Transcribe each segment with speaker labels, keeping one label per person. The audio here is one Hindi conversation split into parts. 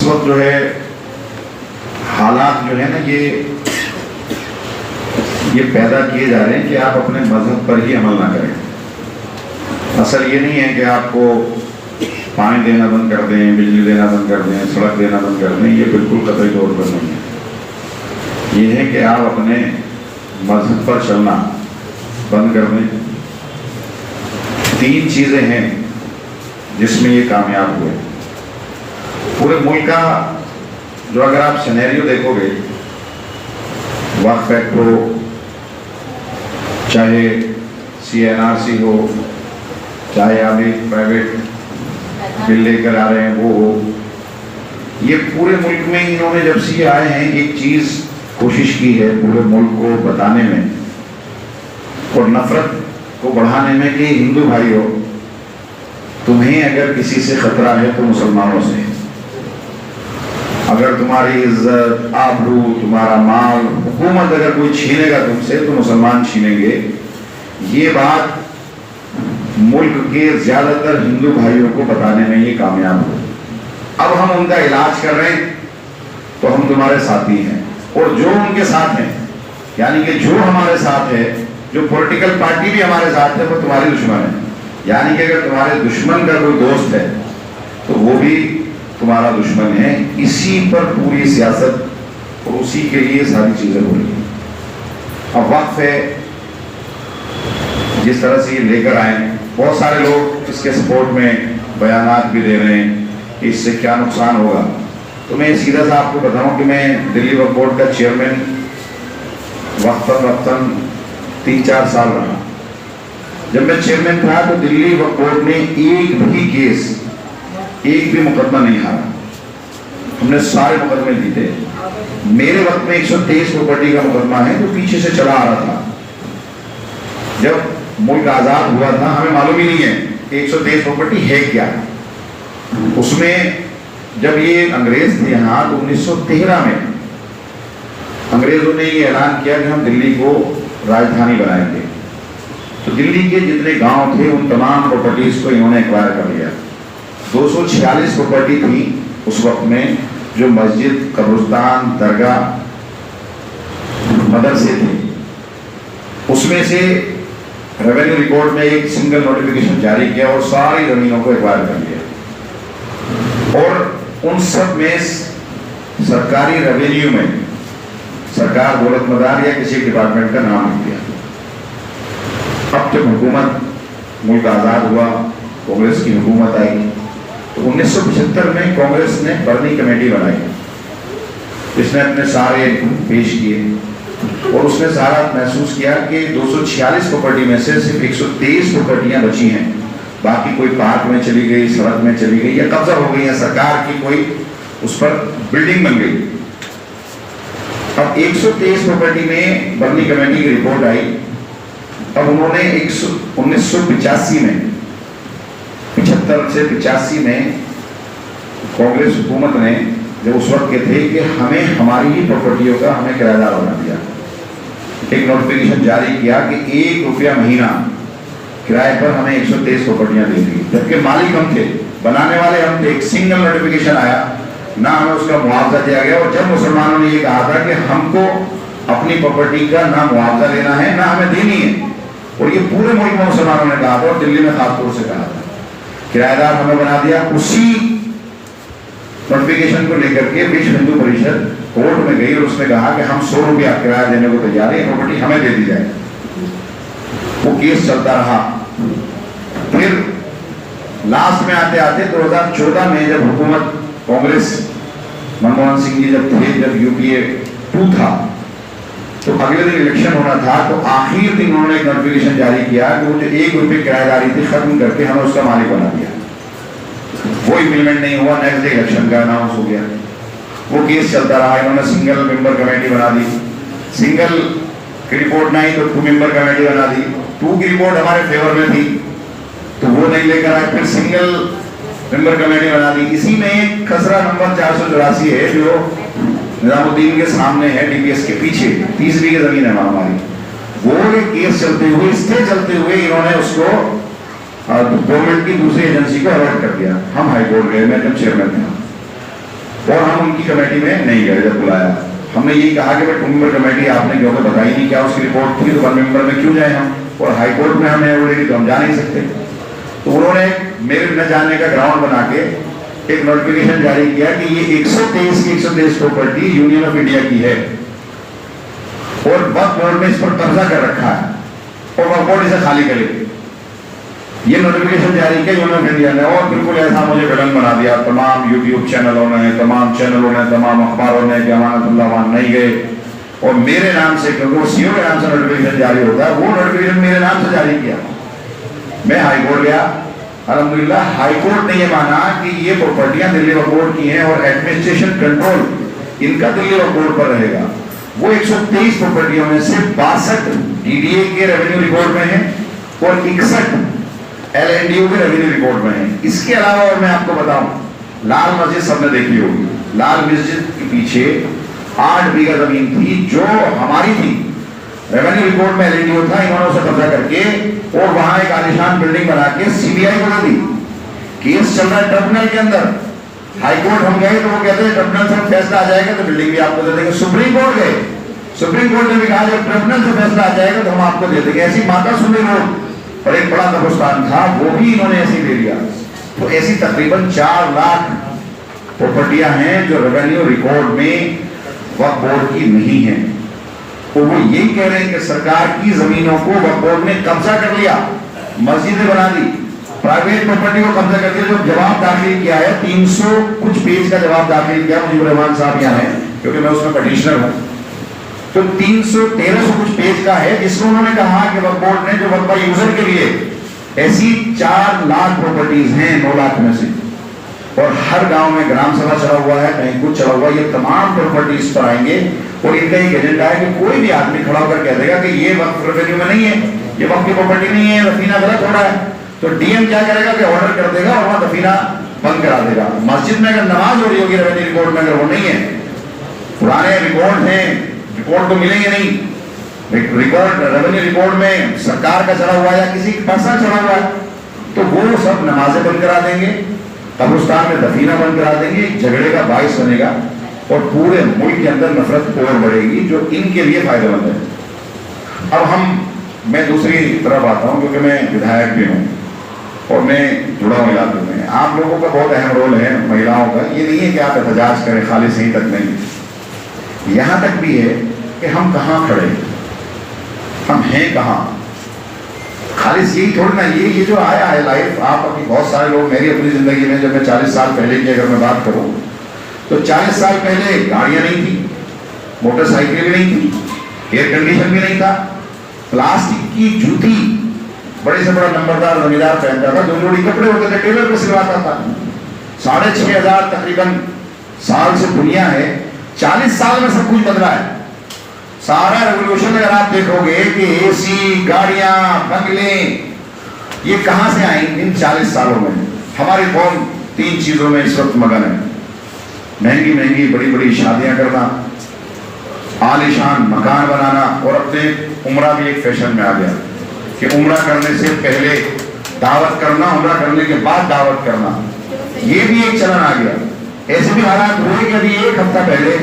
Speaker 1: वक्त जो है हालात जो है ना ये पैदा किए जा रहे हैं कि आप अपने मजहब पर ही अमल ना करें। असल ये नहीं है कि आपको पानी देना बंद कर दें, बिजली देना बंद कर दें, सड़क देना बंद कर दें, ये बिल्कुल कतई तौर पर नहीं है। ये है कि आप अपने मजहब पर चलना बंद कर दें। 3 चीज़ें हैं जिसमें ये कामयाब हुए। पूरे मुल्क का जो अगर आप सिनेरियो देखोगे, वक्फ एक्ट हो, चाहे CNRC हो, चाहे अभी प्राइवेट बिल लेकर आ रहे हैं वो हो, ये पूरे मुल्क में इन्होंने जब से आए हैं एक चीज कोशिश की है पूरे मुल्क को बताने में और नफरत को बढ़ाने में कि हिंदू भाइयों, तुम्हें अगर किसी से खतरा है तो मुसलमानों से। अगर तुम्हारी इज्जत, आबरू, तुम्हारा माल, हुकूमत अगर कोई छीनेगा तुमसे तो मुसलमान छीनेंगे। ये बात मुल्क के ज्यादातर हिंदू भाइयों को बताने में ये कामयाब हो। अब हम उनका इलाज कर रहे हैं तो हम तुम्हारे साथी हैं, और जो उनके साथ हैं, यानी कि जो हमारे साथ है, जो पॉलिटिकल पार्टी भी हमारे साथ है, वो तुम्हारी दुश्मन है। यानी कि अगर तुम्हारे दुश्मन का कोई दोस्त है तो वो भी तुम्हारा दुश्मन है। इसी पर पूरी सियासत और उसी के लिए सारी चीजें हो रही हैं। अब वक्फ है, जिस तरह से ये लेकर आए, बहुत सारे लोग इसके सपोर्ट में बयानात भी दे रहे हैं कि इससे क्या नुकसान होगा। तो मैं सीधा सा आपको बताऊं कि मैं दिल्ली वक्फ बोर्ड का चेयरमैन वक्तन 3-4 साल रहा। जब मैं चेयरमैन था तो दिल्ली वक्फ बोर्ड ने एक भी केस, एक भी मुकदमा नहीं हारा। हमने सारे मुकदमे जीते। मेरे वक्त में 123 प्रॉपर्टी का मुकदमा है जो पीछे से चला आ रहा था। जब मुल्क आजाद हुआ था हमें मालूम ही नहीं है 123 प्रॉपर्टी है क्या। उसमें जब ये अंग्रेज थे यहाँ तो 1913 में अंग्रेजों ने ये ऐलान किया कि हम दिल्ली को राजधानी बनाएंगे। तो दिल्ली के जितने गांव थे उन तमाम प्रॉपर्टीज को इन्होंने एक्वायर कर लिया। 246 प्रॉपर्टी थी उस वक्त में, जो मस्जिद, कब्रिस्तान, दरगाह, मदरसे थे। उसमें से रेवेन्यू रिकॉर्ड में एक सिंगल नोटिफिकेशन जारी किया और सारी जमीनों को एक्वायर कर लिया। और उन सब में सरकारी रेवेन्यू में सरकार दौलत मदार या किसी डिपार्टमेंट का नाम लिख दिया। अब जब हुकूमत, मुल्क आजाद हुआ, कांग्रेस की हुकूमत आई तो 1975 में कांग्रेस ने बर्नी कमेटी बनाई। इसने अपने सारे पेश किए और उसने सारा महसूस किया कि 246 प्रॉपर्टी में से सिर्फ 123 प्रॉपर्टियां बची हैं। बाकी कोई पार्क में चली गई, सड़क में चली गई या कब्जा हो गई है सरकार की, कोई उस पर बिल्डिंग बन गई। अब 123 प्रॉपर्टी में बर्नी कमेटी की रिपोर्ट आई। अब उन्होंने 1985 में 75 से 85 में कांग्रेस हुकूमत ने, जब उस वक्त के थे, कि हमें हमारी ही प्रॉपर्टियों का हमें किराएदार बना दिया। एक नोटिफिकेशन जारी किया कि 1 रुपया महीना किराए पर हमें 123 प्रॉपर्टियां दे दी, जबकि मालिक हम थे, बनाने वाले हम थे। एक सिंगल नोटिफिकेशन आया, ना हमें उसका मुआवजा दिया गया। और जब मुसलमानों ने ये कहा था कि हमको अपनी प्रॉपर्टी का ना मुआवजा लेना है ना हमें देनी है, और ये पूरे मुल्क में मुसलमानों ने कहा था और दिल्ली में खासतौर से कहा था, किराएदार हमें बना दिया। उसी नोटिफिकेशन को लेकर के विश्व हिंदू परिषद कोर्ट में गई और उसने कहा कि हम 100 रुपया किराया देने को तैयार है, प्रॉपर्टी हमें दे दी जाए। वो केस चलता रहा। फिर लास्ट में आते आते 2014 में जब हुकूमत, कांग्रेस, मनमोहन सिंह जी जब थे, जब UPA 2 था, तो अगले दिन इलेक्शन होना था, तो आखिर दिन उन्होंने एक नोटिफिकेशन जारी किया कि वो जो 1 रुपये किराएदारी थी खत्म करके हमें उसका मालिक बना दिया। वो इम्प्लीमेंट नहीं हुआ, नेक्स्ट डे इलेक्शन का अनाउंस हो गया। वो केस चलता रहा। इन्होंने सिंगल मेंबर कमेटी बना दी, सिंगल की रिपोर्ट नहीं तो 2 मेंबर कमेटी बना दी। 2 की रिपोर्ट हमारे फेवर में थी तो वो नहीं लेकर आए, फिर सिंगल मेंबर कमेटी बना दी। इसी में एक खसरा नंबर 484 है जो निजामुद्दीन के सामने है, DPS के पीछे 30 बीघे जमीन है हमारी। वो केस चलते हुए, स्टे चलते हुए इन्होंने उसको गवर्नमेंट की दूसरी एजेंसी को अलर्ट कर दिया। हम हाई कोर्ट गए, मैं जब चेयरमैन था, और हम उनकी कमेटी में नहीं गए। जब बुलाया हमने यही कहा कि भाई 2 मेंबर कमेटी आपने क्यों तो बताई नहीं, क्या उसकी रिपोर्ट थी, तो 1 मेंबर में क्यों जाए हम, और हाई कोर्ट में हमें बोलेगी तो हम जा नहीं सकते। तो उन्होंने मेरे न जाने का ग्राउंड बना के एक नोटिफिकेशन जारी किया कि ये 123 की 123 प्रॉपर्टी यूनियन ऑफ इंडिया की है और वक्फ बोर्ड ने इस पर कब्जा कर रखा है और वक्फ बोर्ड इसे खाली करे। ये नोटिफिकेशन जारी किया यूनियन ऑफ इंडिया ने, और बिल्कुल ऐसा मुझे विलन बना दिया। तमाम यूट्यूब चैनलों ने, तमाम चैनलों ने, तमाम अखबारों ने कि अमानतुल्लाह वहां नहीं गए, और मेरे नाम से, क्योंकि वो सीओ के नाम से नोटिफिकेशन जारी होता है, वो नोटिफिकेशन मेरे नाम से जारी किया। मैं हाई कोर्ट गया, अल्हम्दुलिल्लाह हाई कोर्ट ने ये माना कि ये प्रॉपर्टियां दिल्ली वक्फ बोर्ड की हैं और एडमिनिस्ट्रेशन कंट्रोल इनका दिल्ली वक्फ बोर्ड पर रहेगा। वो 123 प्रॉपर्टियों में से 62 डीडीए के रेवेन्यू रिकॉर्ड में है और 61 एलएनडीयू के रेवेन्यू रिकॉर्ड में है। इसके अलावा और मैं आपको बताऊं, लाल मस्जिद सबने देखी होगी, लाल मस्जिद के पीछे 8 बीघा जमीन थी जो हमारी थी, रेवेन्यू रिकॉर्ड में एलएनडीयू था, इन्होंने उसे कब्जा करके और वहां एक आलिशान बिल्डिंग बना के सीबीआई को दे दी। केस चल रहा है ट्रिब्यूनल के अंदर। हाई कोर्ट हम गए तो वो कहते हैं ट्रिब्यूनल से फैसला आ जाएगा तो बिल्डिंग भी आपको दे देंगे। सुप्रीम कोर्ट गए, सुप्रीम कोर्ट ने भी कहा जब ट्रिब्यूनल से फैसला आ जाएगा तो हम आपको दे देंगे। ऐसी माता सुनी रोड पर एक बड़ा कब्रिस्तान था, वो भी इन्होंने ऐसे ले लिया। तो ऐसी तकरीबन 4 लाख प्रॉपर्टियां हैं जो रेवेन्यू रिकॉर्ड में वक्फ बोर्ड की नहीं है। तो वो यही कह रहे हैं कि सरकार की जमीनों को वक्फ बोर्ड ने कब्जा कर लिया, मस्जिदें बना दी, प्राइवेट प्रॉपर्टी को कब्जा कर दिया। जो जवाब दाखिल किया है 300 कुछ पेज का जवाब दाखिल किया, मुजीबुर रहमान साहब यहाँ है क्योंकि मैं उसमें पटिशनर हूँ, तो 1300 कुछ पेज का है जिसमें उन्होंने कहा कि वक्फ बोर्ड ने जो वक्फ यूजर के लिए ऐसी 4 लाख प्रॉपर्टीज हैं 9 लाख में से, और हर गांव में ग्राम सभा चला हुआ है, कहीं कुछ चला हुआ है, ये तमाम प्रॉपर्टीज पर आएंगे और इनका एक एजेंडा है कि कोई भी आदमी खड़ा होकर कह देगा कि ये वक्फ रेवेन्यू में नहीं है, ये वक्फ की प्रॉपर्टी नहीं है, दफीना गलत हो रहा है, तो डीएम क्या करेगा कि ऑर्डर कर देगा और वहां दफीना बंद करा देगा। मस्जिद में अगर नमाज हो रही होगी रेवेन्यू रिकॉर्ड में, अगर वो नहीं है, पुराने रिकॉर्ड हैं, रिकॉर्ड तो मिलेंगे नहीं, रिकॉर्ड रेवेन्यू रिकॉर्ड में सरकार का चला हुआ है या किसी पर्सनल चला हुआ है, तो वो सब नमाजें बंद करा देंगे, कब्रिस्तान में दफीना बंद करा देंगे, झगड़े का बाइस बनेगा और पूरे मुल्क के अंदर नफरत और बढ़ेगी जो इनके लिए फायदेमंद है। अब मैं दूसरी तरफ आता हूं क्योंकि मैं विधायक भी हूं और मैं जुड़ा हूं इलाके में। आप लोगों का बहुत अहम रोल है, महिलाओं का। ये नहीं है कि आप एहतजाज करें, खाली सही तक नहीं, यहां तक भी है कि हम कहां खड़े, हम हैं कहां। खाली यही थोड़ी ना, ये जो आया है लाइफ, आप अपनी बहुत सारे लोग, मेरी अपनी जिंदगी में जब मैं 40 साल पहले की अगर मैं बात करूं तो 40 साल पहले गाड़ियां नहीं थी, मोटरसाइकिल भी नहीं थी, एयर कंडीशन भी नहीं था, प्लास्टिक की जूती बड़े से बड़ा नंबरदार जमींदार पहनता था, 2 जोड़ी कपड़े होते थे, टेलर पे सिलवाता था। 6500 तकरीबन साल से दुनिया है, 40 साल में सब कुछ बदला है। सारा रेवोल्यूशन अगर आप देखोगे कि एसी, गाड़ियां, बंगले, ये कहां से आई इन 40 सालों में। हमारी कौम 3 चीजों में इस वक्त मगन है, महंगी महंगी बड़ी बड़ी शादियां करना, आलीशान मकान बनाना, और अपने उम्रा भी एक फैशन में आ गया कि उम्रा करने से पहले दावत करना, उम्रा करने के बाद दावत करना, ये भी एक चलन आ गया। ऐसे भी हालात हुए कि अभी 1 हफ्ता पहले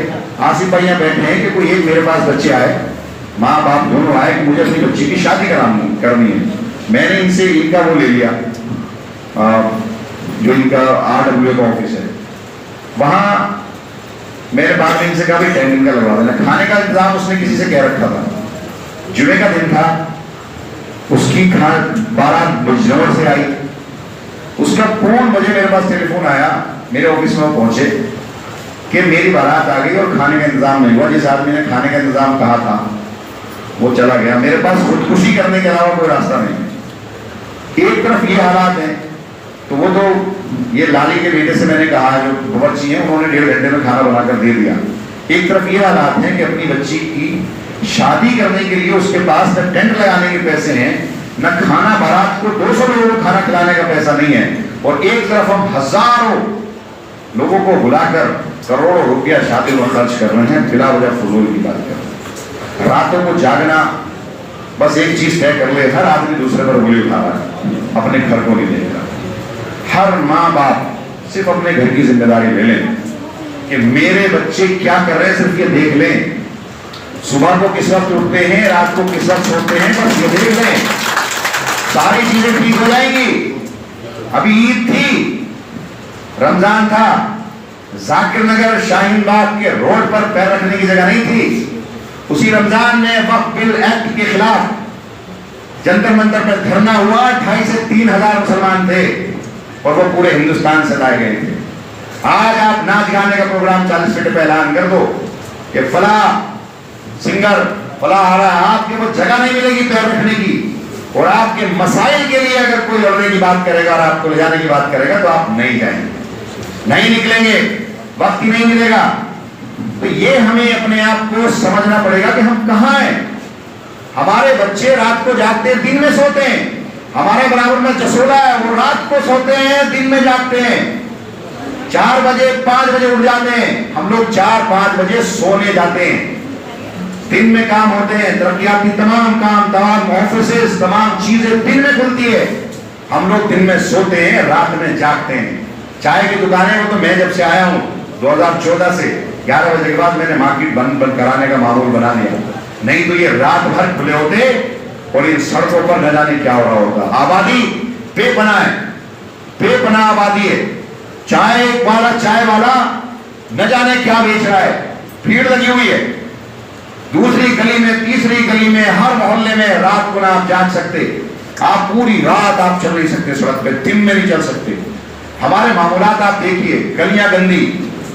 Speaker 1: आसिफ भैया बैठे हैं कि कोई एक मेरे पास बच्चे आए, माँ बाप दोनों आए कि मुझे अपनी बच्ची की शादी करनी है। मैंने इनसे इनका वो ले लिया, जो इनका RWA का ऑफिस है, वहां मेरे बाद में इनसे कहा भी टेंट का लगवा देना। खाने का इंतजाम उसने किसी से कह रखा था, जुमे का दिन था, उसकी 12 बजे से आई, उसका 4 बजे मेरे पास टेलीफोन आया, मेरे ऑफिस में पहुंचे कि मेरी बारात आ गई और खाने का इंतजाम नहीं हुआ। जिस आदमी ने खाने का इंतजाम कहा था वो चला गया, मेरे पास खुदकुशी करने के अलावा कोई रास्ता नहीं है। एक तरफ ये हालात हैं, तो वो तो ये लाली के बेटे से मैंने कहा, जो बावर्ची हैं, उन्होंने 1.5 घंटे में खाना बनाकर दे दिया। एक तरफ ये हालात हैं कि अपनी बच्ची की शादी करने के लिए उसके पास न टेंट लगाने के पैसे हैं, न खाना, बारात को 200 लोगों को खाना खिलाने का पैसा नहीं है, और एक तरफ हम हजारों लोगों को बुलाकर करोड़ों रुपया शादी में खर्च कर रहे हैं, बिला वजह फजूल की बात कर रहे हैं। रातों को जागना, बस एक चीज तय कर ले, हर आदमी दूसरे पर उंगली उठा रहा है, अपने घर को नहीं देख रहा। हर माँ बाप सिर्फ अपने घर की जिम्मेदारी ले लें, कि मेरे बच्चे क्या कर रहे हैं, सिर्फ ये देख लें। सुबह को किस वक्त उठते हैं, रात को किस वक्त सोते हैं, बस ये देख लें, सारी चीजें ठीक हो जाएंगी। अभी ईद थी, रमजान था, जाकिर नगर शाहीन बाग के रोड पर पैर रखने की जगह नहीं थी। उसी रमजान में वक्फ बिल एक्ट के खिलाफ जंतर मंतर पर धरना हुआ। 2,500 से 3,000 मुसलमान थे और वो पूरे हिंदुस्तान से लाए गए थे। आज आप नाच गाने का प्रोग्राम 40 मिनट पहले ऐलान कर दो कि फला सिंगर फला आ रहा है, आपके वो जगह नहीं मिलेगी पैर रखने की। और आपके मसाइल के लिए अगर कोई लड़ने की बात करेगा और आपको ले जाने की बात करेगा तो आप नहीं जाएंगे, नहीं निकलेंगे, वक्त ही नहीं मिलेगा। तो ये हमें अपने आप को समझना पड़ेगा कि हम कहाँ हैं। हमारे बच्चे रात को जागते हैं, दिन में सोते हैं। हमारे बराबर में जसोला है, वो रात को सोते हैं, दिन में जागते हैं। 4 बजे 5 बजे उठ जाते हैं, हम लोग 4-5 बजे सोने जाते हैं। दिन में काम होते हैं, तरक्याती तमाम काम, तमाम ऑफिसेस, तमाम चीजें दिन में खुलती है। हम लोग दिन में सोते हैं, रात में जागते हैं। चाय की दुकानें, वो तो मैं जब से आया हूँ 2014 से 11 बजे के बाद मैंने मार्केट बंद कराने का माहौल बना लिया, नहीं तो ये रात भर खुले होते और इन सड़कों पर न जाने क्या हो रहा होता। आबादी बेपनाह है, बेपनाह आबादी है। चाय वाला न जाने क्या बेच रहा है, भीड़ लगी हुई है। दूसरी गली में, तीसरी गली में, हर मोहल्ले में रात को ना आप जाग सकते, आप पूरी रात आप चल नहीं सकते सड़क पे, दिन में नहीं चल सकते। हमारे मामूलात आप देखिए, गलियां गंदी,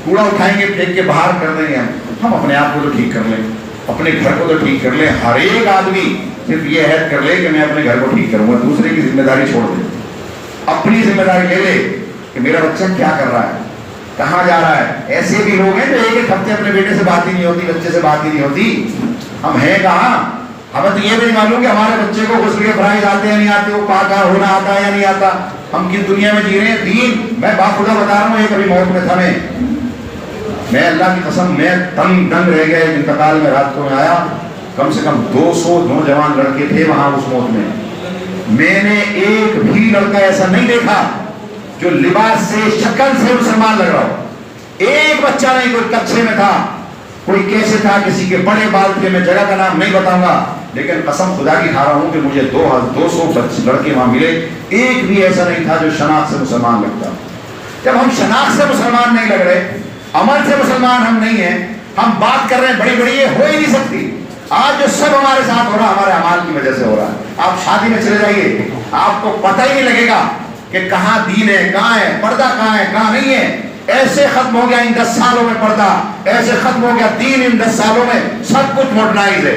Speaker 1: कूड़ा उठाएंगे फेंक के बाहर कर देंगे। हम अपने आप को तो ठीक कर लें, अपने घर को तो ठीक कर लें। हर एक आदमी सिर्फ ये हैद कर ले कि मैं अपने घर को ठीक करूंगा, दूसरे की जिम्मेदारी छोड़ दे, अपनी जिम्मेदारी ले ले कि मेरा बच्चा क्या कर रहा है, कहाँ जा रहा है। ऐसे भी लोग हैं जो एक हफ्ते अपने बेटे से बात ही नहीं होती, बच्चे से बात ही नहीं होती। हम हैं कहाँ? हमें तो ये भी नहीं मालूम कि हमारे बच्चे को गुस्ल के फराइज आते हैं नहीं आते, वो पाक होना आता है या नहीं आता, हम किस दुनिया में जी रहे हैं। दीन, मैं बाखुदा बता रहा हूँ, एक अभी मौत में था मैं अल्लाह की कसम, मैं दंग रह गया। इंतकाल में रात को मैं आया, कम से कम 200 नौजवान लड़के थे वहां उस मौत में। मैंने एक भी लड़का ऐसा नहीं देखा जो लिबास से, शक्ल से मुसलमान लग रहा हो। एक बच्चा नहीं, कोई कच्चे में था, कोई कैसे था, किसी के बड़े बाल थे। मैं जगह का नाम नहीं बताऊंगा, लेकिन कसम खुदा की खा रहा हूं कि मुझे 200 लड़के वहां मिले, एक भी ऐसा नहीं था जो शनाख्त से मुसलमान लगता। जब हम शनाख्त से मुसलमान नहीं लग रहे, अमल से मुसलमान हम नहीं है, हम बात कर रहे हैं बड़ी बड़ी, ये हो ही नहीं सकती। आज जो सब हमारे साथ हो रहा है, हमारे अमाल की वजह से हो रहा है। आप शादी में चले जाइए, आपको पता ही नहीं लगेगा कि कहाँ दीन है, कहाँ है पर्दा, कहाँ है कहाँ नहीं है। ऐसे खत्म हो गया इन 10 सालों में पर्दा, ऐसे खत्म हो गया दीन इन 10 सालों में। सब कुछ मॉडर्नाइज है।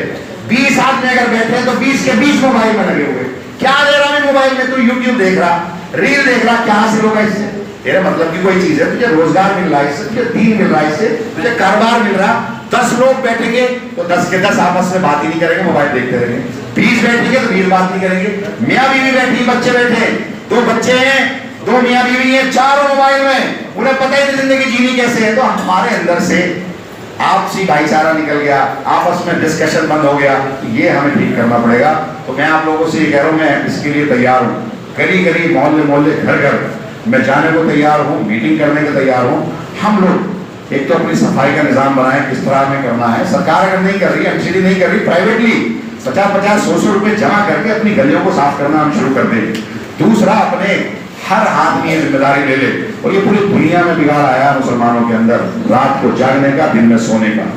Speaker 1: 20 आदमी अगर बैठे हैं तो 20 के 20 मोबाइल में लगे हुए। क्या दे रहा है मोबाइल में? तू यूट्यूब देख रहा, रील देख रहा, क्या हासिल होगा इससे? तेरे मतलब की कोई चीज है, तुझे रोजगार मिल रहा है इससे, तुझे दीन मिल रहा है इससे, तुझे कारोबार मिल रहा। 10 लोग बैठेंगे तो 10 के 10 आपस में बात ही नहीं करेंगे, मोबाइल देखते रहेंगे। 20 बैठेंगे तो 20 बात नहीं करेंगे। मियाँ बीवी बैठी, बच्चे बैठे, 2 बच्चे हैं, 2 मियाँ बीवी हैं, चारों मोबाइल में, उन्हें पता ही नहीं जिंदगी जीनी कैसे है। तो हमारे अंदर से आपसी भाईचारा निकल गया, आपस में डिस्कशन बंद हो गया। ये हमें ठीक करना पड़ेगा। तो मैं आप लोगों से ये कह रहा हूँ, मैं इसके लिए तैयार हूँ। गली गली, मोहल्ले मोहल्ले, घर घर मैं जाने को तैयार हूँ, मीटिंग करने को तैयार हूँ। हम लोग एक तो अपनी सफाई का निजाम बनाएं, किस तरह में करना है। सरकार अगर नहीं कर रही, एमसीडी नहीं कर रही, प्राइवेटली 50-50, 100 रुपए जमा करके अपनी गलियों को साफ करना हम शुरू कर दें। दूसरा, अपने हर आदमी जिम्मेदारी ले ले। और ये पूरी दुनिया में बिगाड़ आया मुसलमानों के अंदर, रात को जागने का, दिन में सोने का,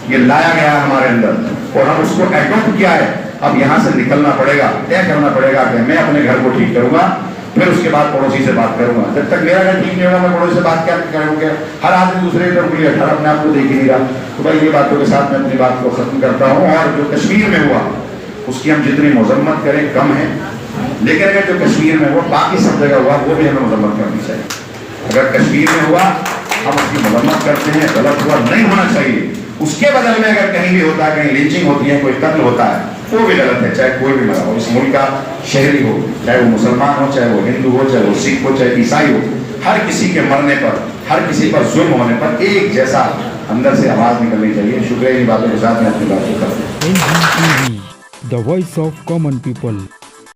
Speaker 1: ये लाया गया है हमारे अंदर और हम उसको एडॉप्ट किया है। अब यहाँ से निकलना पड़ेगा, तय करना पड़ेगा कि मैं अपने घर को ठीक करूंगा, फिर उसके बाद पड़ोसी से बात करूंगा। जब तक मेरा घर ठीक नहीं होगा, मैं पड़ोसी से बात क्या करूंगा? हर आदमी दूसरे की तरफ उंगली उठा, अपने आप को देख ही नहीं रहा। तो भाई ये बातों के साथ मैं अपनी बात को खत्म करता हूँ। और जो कश्मीर में हुआ उसकी हम जितनी मजम्मत करें कम है, लेकिन अगर जो कश्मीर में हुआ बाकी सब जगह हुआ, वो भी हमें मजम्मत करनी चाहिए। अगर कश्मीर में हुआ हम उसकी मजम्मत करते हैं, गलत हुआ, नहीं होना चाहिए। उसके बदल में अगर कहीं भी होता है, कहीं लिंचिंग होती है, कोई कत्ल होता है, वो भी गलत है, चाहे कोई भी मरा हो। इस मुल्क का शहरी हो, चाहे वो मुसलमान हो, चाहे वो हिंदू हो, चाहे वो सिख हो, चाहे ईसाई हो, हर किसी के मरने पर, हर किसी पर जुल्म होने पर एक जैसा अंदर से आवाज निकलनी चाहिए। शुक्रिया। इन बातों के साथ मैं अपनी बात को करता हूं।
Speaker 2: The voice of common people.